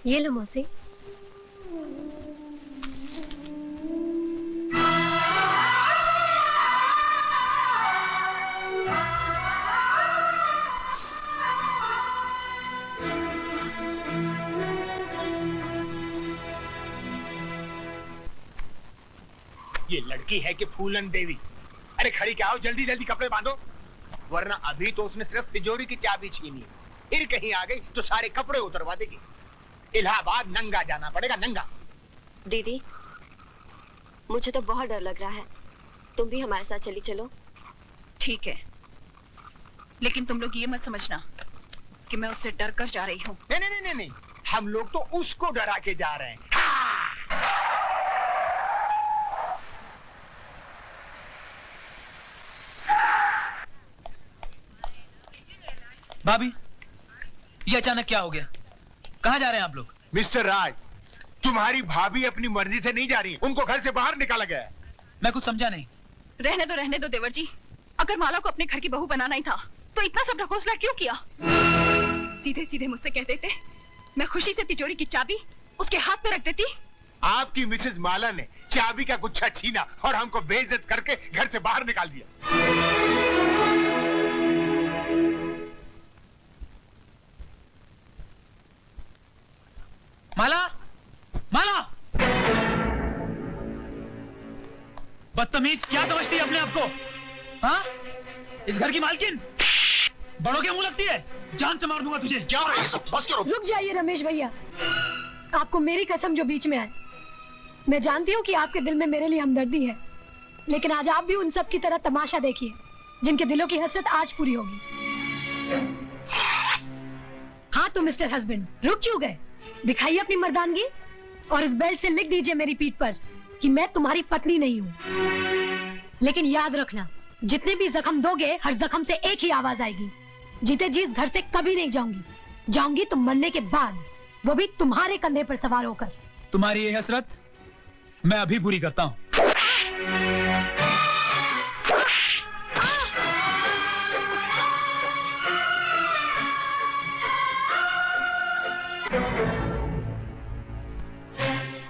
ये लो मौसी। ये लड़की है कि फूलन देवी? अरे खड़ी क्या हो, जल्दी जल्दी कपड़े बांधो, वरना अभी तो उसने सिर्फ तिजोरी की चाबी छीनी है, फिर कहीं आ गई तो सारे कपड़े उतरवा देगी। इलाहाबाद नंगा जाना पड़ेगा, नंगा। दीदी, मुझे तो बहुत डर लग रहा है, तुम भी हमारे साथ चली चलो। ठीक है, लेकिन तुम लोग ये मत समझना कि मैं उससे डर कर जा रही हूँ। नहीं नहीं नहीं नहीं, हम लोग तो उसको डरा के जा रहे हैं। भाभी, ये अचानक क्या हो गया? कहाँ जा रहे हैं आप लोग? मिस्टर राज, तुम्हारी भाभी अपनी मर्जी से नहीं जा रही, उनको घर से बाहर निकाला गया है। मैं कुछ समझा नहीं। रहने दो देवर जी। अगर माला को अपने घर की बहू बनाना ही था तो इतना सब ढकोसला क्यों किया? सीधे सीधे मुझसे कह देते, मैं खुशी से तिजोरी की चाबी उसके हाथ पे रख देती। आपकी मिसेज माला ने चाबी का गुच्छा छीना और हमको बेइज्जत करके घर से बाहर निकाल दिया। माला, माला! बदतमीज, क्या समझती है अपने आप को? हाँ? इस घर की मालकिन? बड़ों के मुंह लगती है? जान से मार दूंगा तुझे। क्या हो रहा है सब? बस करो। रुक जाइए रमेश भैया, आपको मेरी कसम जो बीच में आए। मैं जानती हूँ कि आपके दिल में मेरे लिए हमदर्दी है, लेकिन आज आप भी उन सब की तरह तमाशा देखिए जिनके दिलों की हसरत आज पूरी होगी। हाँ तो मिस्टर हस्बैंड, रुक क्यों गए? दिखाइए अपनी मर्दानगी और इस बेल्ट से लिख दीजिए मेरी पीठ पर कि मैं तुम्हारी पत्नी नहीं हूँ। लेकिन याद रखना, जितने भी जख्म दोगे हर जख्म से एक ही आवाज आएगी, जीते जी इस घर से कभी नहीं जाऊंगी। जाऊंगी तो मरने के बाद, वो भी तुम्हारे कंधे पर सवार होकर। तुम्हारी ये हसरत मैं अभी पूरी करता हूँ।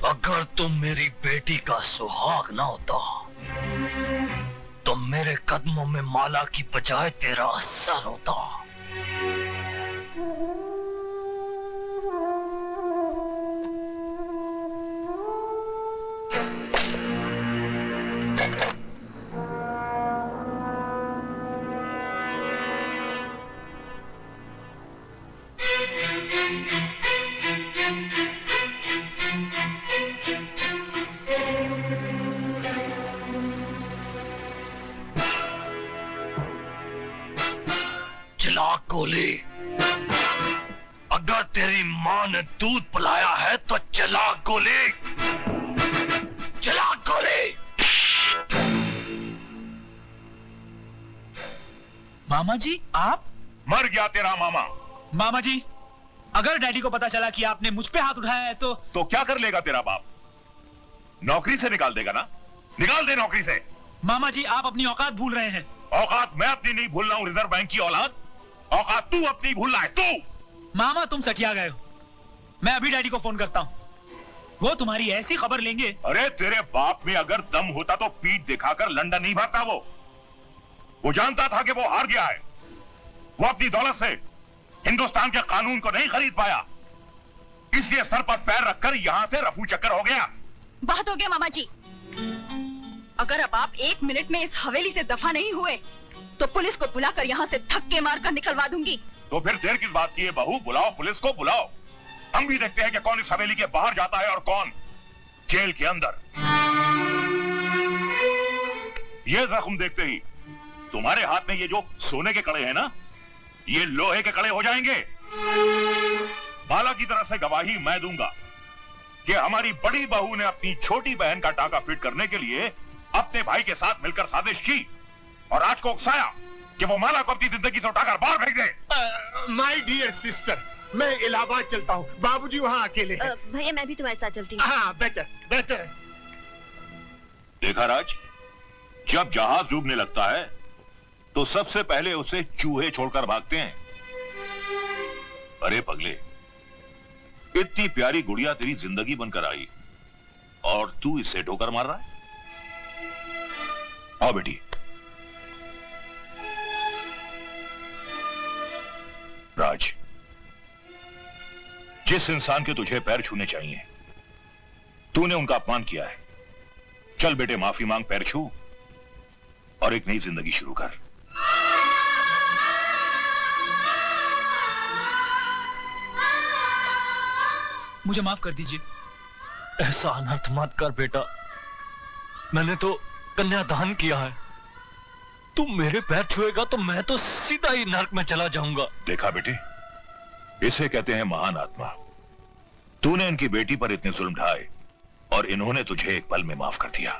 अगर तुम मेरी बेटी का सुहाग ना होता तो मेरे कदमों में माला की बजाय तेरा सर होता। चला गोली, अगर तेरी मां ने दूध पिलाया है तो चला गोली, चला गोली। मामा जी, आप? मर गया तेरा मामा। मामा जी, अगर डैडी को पता चला कि आपने मुझ पे हाथ उठाया है तो क्या कर लेगा तेरा बाप? नौकरी से निकाल देगा ना? निकाल दे नौकरी से। मामा जी, आप अपनी औकात भूल रहे हैं। औकात मैं अपनी नहीं भूल रहा हूं, रिजर्व बैंक की औलाद। औकात तू अपनी भूल रहा है, तू। मामा, तुम सठिया गए हो। मैं अभी डैडी को फोन करता हूँ, वो तुम्हारी ऐसी खबर लेंगे। अरे तेरे बाप में अगर दम होता तो पीठ दिखाकर लंदन नहीं भागता। वो जानता था कि वो हार गया है। वो अपनी दौलत से हिंदुस्तान के कानून को नहीं खरीद पाया, इसलिए सर पर पैर रखकर यहां से रफू चक्कर हो गया। बहुत हो गया मामा जी। अगर अब आप 1 मिनट में इस हवेली से दफा नहीं हुए तो पुलिस को बुलाकर यहाँ से धक्के मारकर निकलवा दूंगी। तो फिर देर किस बात की है बहू? बुलाओ पुलिस को, बुलाओ। हम भी देखते हैं कि कौन इस हवेली के बाहर जाता है और कौन जेल के अंदर। ये जख्म देखते ही तुम्हारे हाथ में ये जो सोने के कड़े हैं ना, ये लोहे के कड़े हो जाएंगे। माला की तरफ से गवाही मैं दूंगा कि हमारी बड़ी बहू ने अपनी छोटी बहन का टाका फिट करने के लिए अपने भाई के साथ मिलकर साजिश की और आज को उकसाया कि वो माला को अपनी जिंदगी से उठाकर बाहर फेंक दे। माय डियर सिस्टर, मैं इलाहाबाद चलता हूँ, बाबूजी वहाँ अकेले हैं। भैया मैं भी तुम्हारे साथ चलती हूँ। हाँ, बेटर बेटर। देखा राज, जब जहाज डूबने लगता है तो सबसे पहले उसे चूहे छोड़कर भागते हैं। अरे पगले, इतनी प्यारी गुड़िया तेरी जिंदगी बनकर आई और तू इसे ठोकर मार रहा है। आओ बेटी। राज, जिस इंसान के तुझे पैर छूने चाहिए तूने उनका अपमान किया है। चल बेटे, माफी मांग, पैर छू और एक नई जिंदगी शुरू कर। मुझे माफ कर दीजिए। ऐसा अनर्थ मत कर बेटा, मैंने तो कन्यादान किया है। तू मेरे पैर छुएगा तो मैं तो सीधा ही नरक में चला जाऊंगा। देखा बेटे, इसे कहते हैं महान आत्मा। तूने इनकी बेटी पर इतने जुल्म ढाए और इन्होंने तुझे एक पल में माफ कर दिया।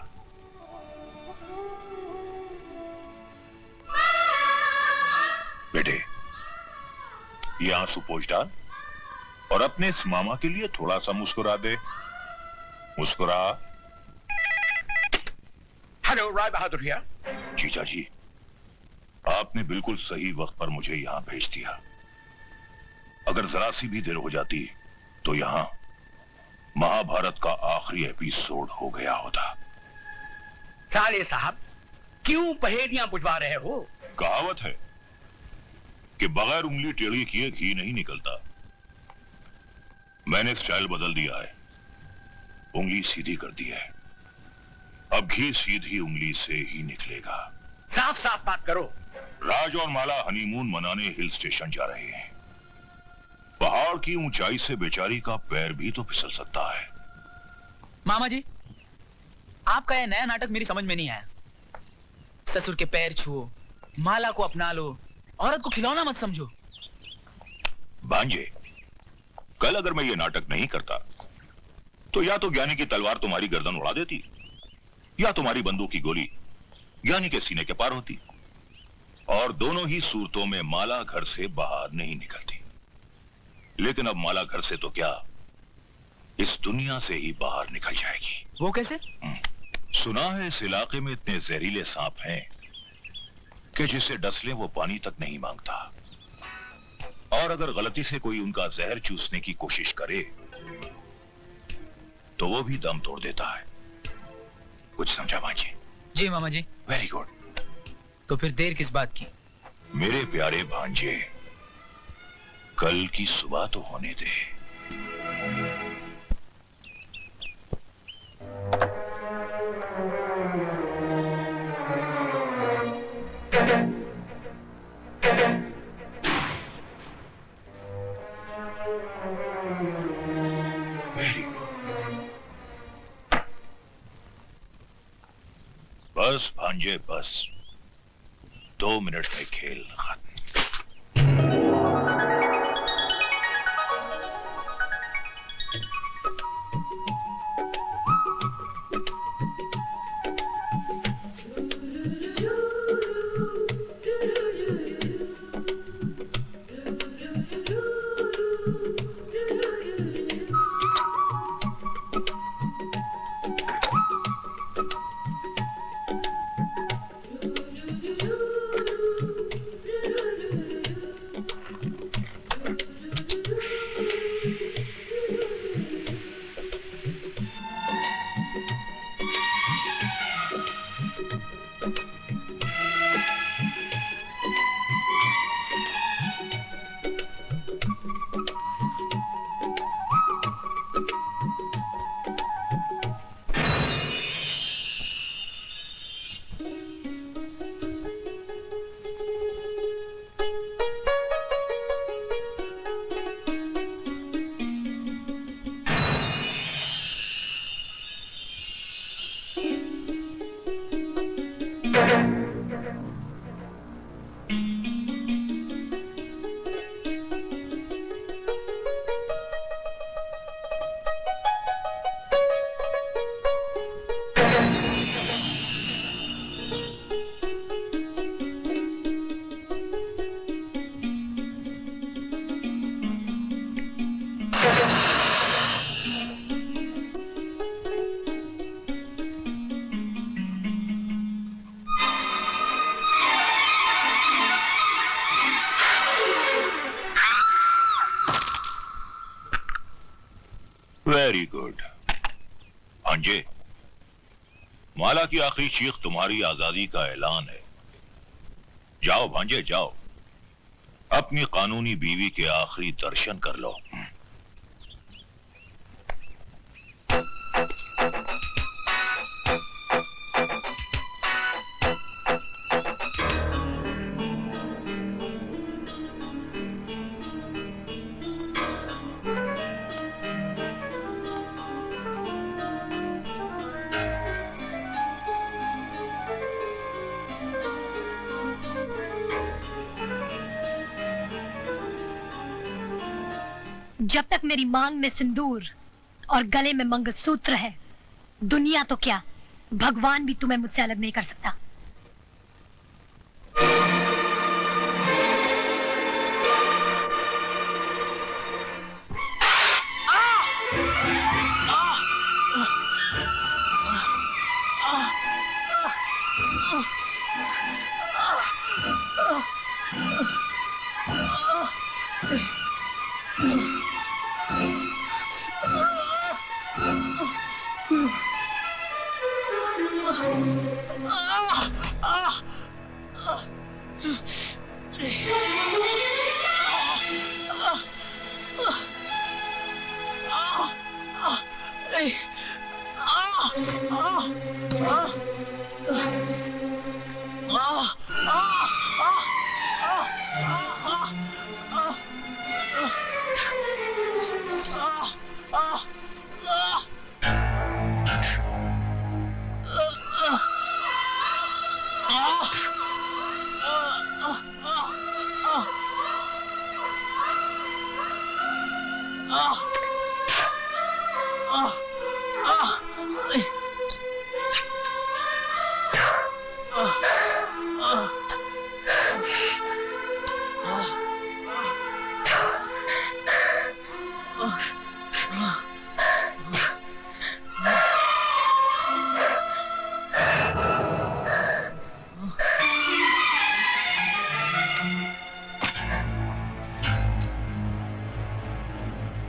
बेटे, ये आंसू पोंछ डाल और अपने इस मामा के लिए थोड़ा सा मुस्कुरा दे। मुस्कुरा। Hello, Rai Bahadur here. जीजा जी, आपने बिल्कुल सही वक्त पर मुझे यहां भेज दिया। अगर जरा सी भी देर हो जाती तो यहां महाभारत का आखिरी एपिसोड हो गया होता। साले साहब, क्यों पहेलियां बुझवा रहे हो? कहावत है कि बगैर उंगली टेढ़ी किए घी नहीं निकलता। मैंने स्टाइल बदल दिया है, उंगली सीधी कर दी है। अब घी सीधी उंगली से ही निकलेगा। साफ साफ बात करो। राज और माला हनीमून मनाने हिल स्टेशन जा रहे हैं। पहाड़ की ऊंचाई से बेचारी का पैर भी तो फिसल सकता है। मामा जी, आपका यह नया नाटक मेरी समझ में नहीं आया। ससुर के पैर छुओ, माला को अपना लो, औरत को खिलौना मत समझो। भांजे, कल अगर मैं ये नाटक नहीं करता तो या तो ज्ञानी की तलवार तुम्हारी गर्दन उड़ा देती या तुम्हारी बंदूक की गोली ज्ञानी के सीने के पार होती। और दोनों ही सूरतों में माला घर से बाहर नहीं निकलती। लेकिन अब माला घर से तो क्या, इस दुनिया से ही बाहर निकल जाएगी। वो कैसे? सुना है इस इलाके में इतने जहरीले सांप हैं कि जिसे डस ले वो पानी तक नहीं मांगता। और अगर गलती से कोई उनका जहर चूसने की कोशिश करे तो वो भी दम तोड़ देता है। कुछ समझा भांजे? जी मामा जी। Very good. तो फिर देर किस बात की? मेरे प्यारे भांजे, कल की सुबह तो होने दे। Very good. बस भांजे बस, 2 मिनट में खेल खत्म। Very good. भांजे, माला की आखिरी चीख तुम्हारी आजादी का ऐलान है। जाओ भांजे जाओ, अपनी कानूनी बीवी के आखिरी दर्शन कर लो। जब तक मेरी मांग में सिंदूर और गले में मंगलसूत्र है, दुनिया तो क्या, भगवान भी तुम्हें मुझसे अलग नहीं कर सकता।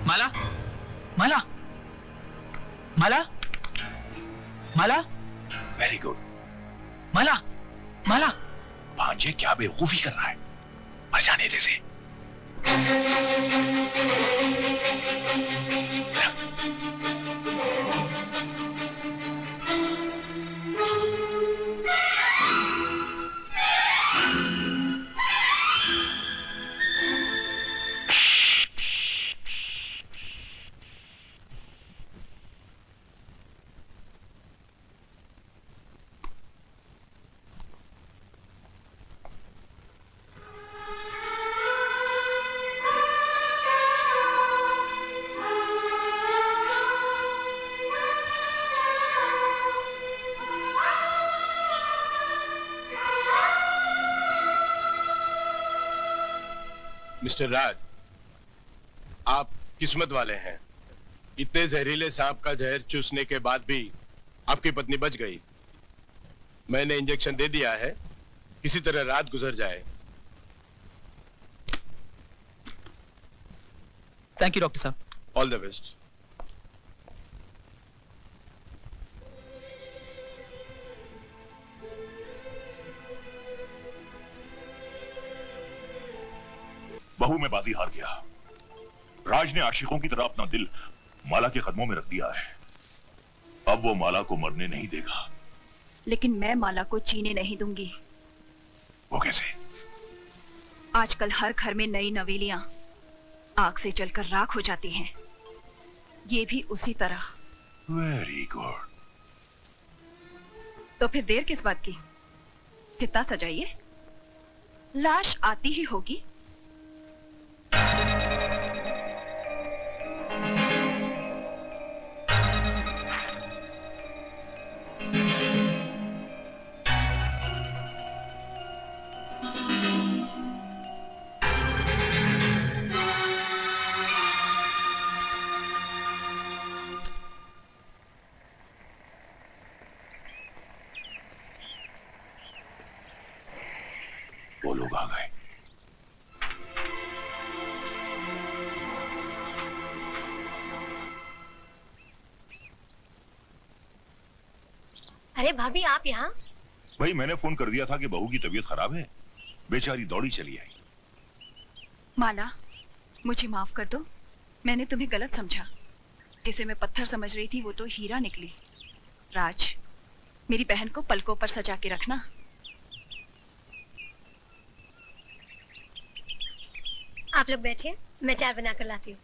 माला, माला, माला, माला, वेरी गुड। माला, माला। भांजे क्या बेवकूफी कर रहा है, मर जाने दे से। मिस्टर राज, आप किस्मत वाले हैं। इतने जहरीले सांप का जहर चूसने के बाद भी आपकी पत्नी बच गई। मैंने इंजेक्शन दे दिया है, किसी तरह रात गुजर जाए। थैंक यू डॉक्टर साहब। All the best. बहू में बाजी हार गया। राज ने आशिकों की तरह अपना दिल माला के कदमों में रख दिया है। अब वो माला को मरने नहीं देगा। लेकिन मैं माला को जीने नहीं दूंगी। वो कैसे? आजकल हर घर में नई नवेलियां आग से जलकर राख हो जाती हैं। ये भी उसी तरह। Very good. तो फिर देर किस बात की? चिता सजाइए, लाश आती ही होगी। वो लोग आ गए। अरे भाभी आप यहाँ? भाई मैंने फोन कर दिया था कि बहू की तबीयत खराब है, बेचारी दौड़ी चली आई। माला, मुझे माफ कर दो, मैंने तुम्हें गलत समझा। जिसे मैं पत्थर समझ रही थी वो तो हीरा निकली। राज, मेरी बहन को पलकों पर सजा के रखना। आप लोग बैठिए, मैं चाय बना कर लाती हूँ।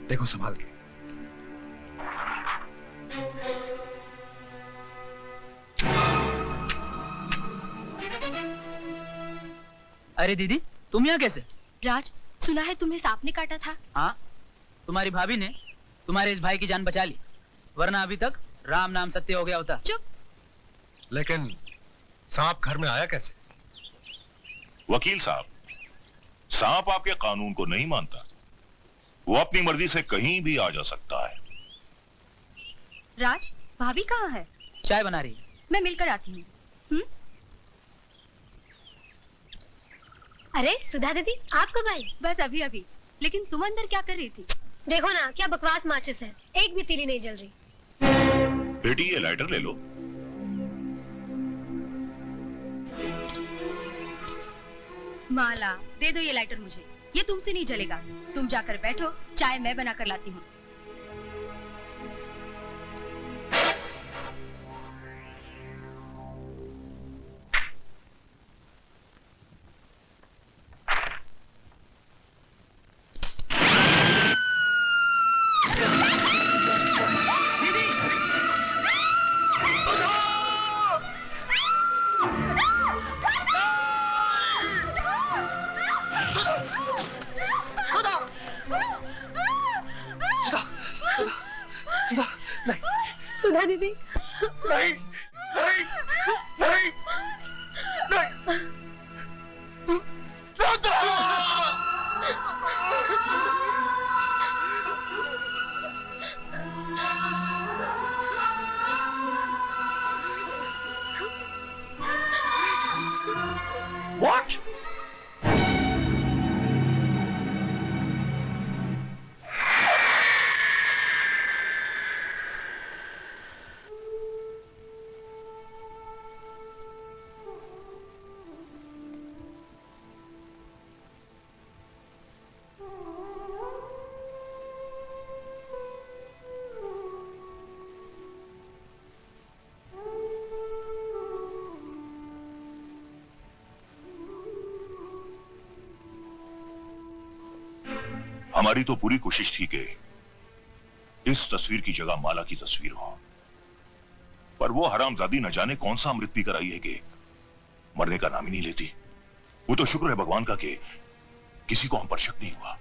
देखो संभाल के। अरे दीदी, तुम यहाँ कैसे? राज, सुना है तुम्हें सांप ने काटा था। हाँ, तुम्हारी भाभी ने तुम्हारे इस भाई की जान बचा ली, वरना अभी तक राम नाम सत्य हो गया होता। चुप। लेकिन सांप घर में आया कैसे? वकील साहब, सांप आपके कानून को नहीं मानता, वो अपनी मर्जी से कहीं भी आ जा सकता है। राज, भाभी कहाँ है? चाय बना रही है। मैं मिलकर आती हूँ। अरे सुधा दीदी, आप कब आई? बस अभी अभी। लेकिन तुम अंदर क्या कर रही थी? देखो ना, क्या बकवास माचिस है, एक भी तीली नहीं जल रही। बेटी ये लाइटर ले लो। माला, दे दो ये लाइटर मुझे, ये तुमसे नहीं जलेगा। तुम जाकर बैठो, चाय मैं बना कर लाती हूँ। सुधा दीदी, नहीं, नहीं, नहीं, नहीं। What? हमारी तो पूरी कोशिश थी कि इस तस्वीर की जगह माला की तस्वीर हो, पर वो हरामजादी न जाने कौन सा अमृत पीकर आई है कि मरने का नाम ही नहीं लेती। वो तो शुक्र है भगवान का कि किसी को हम पर शक नहीं हुआ।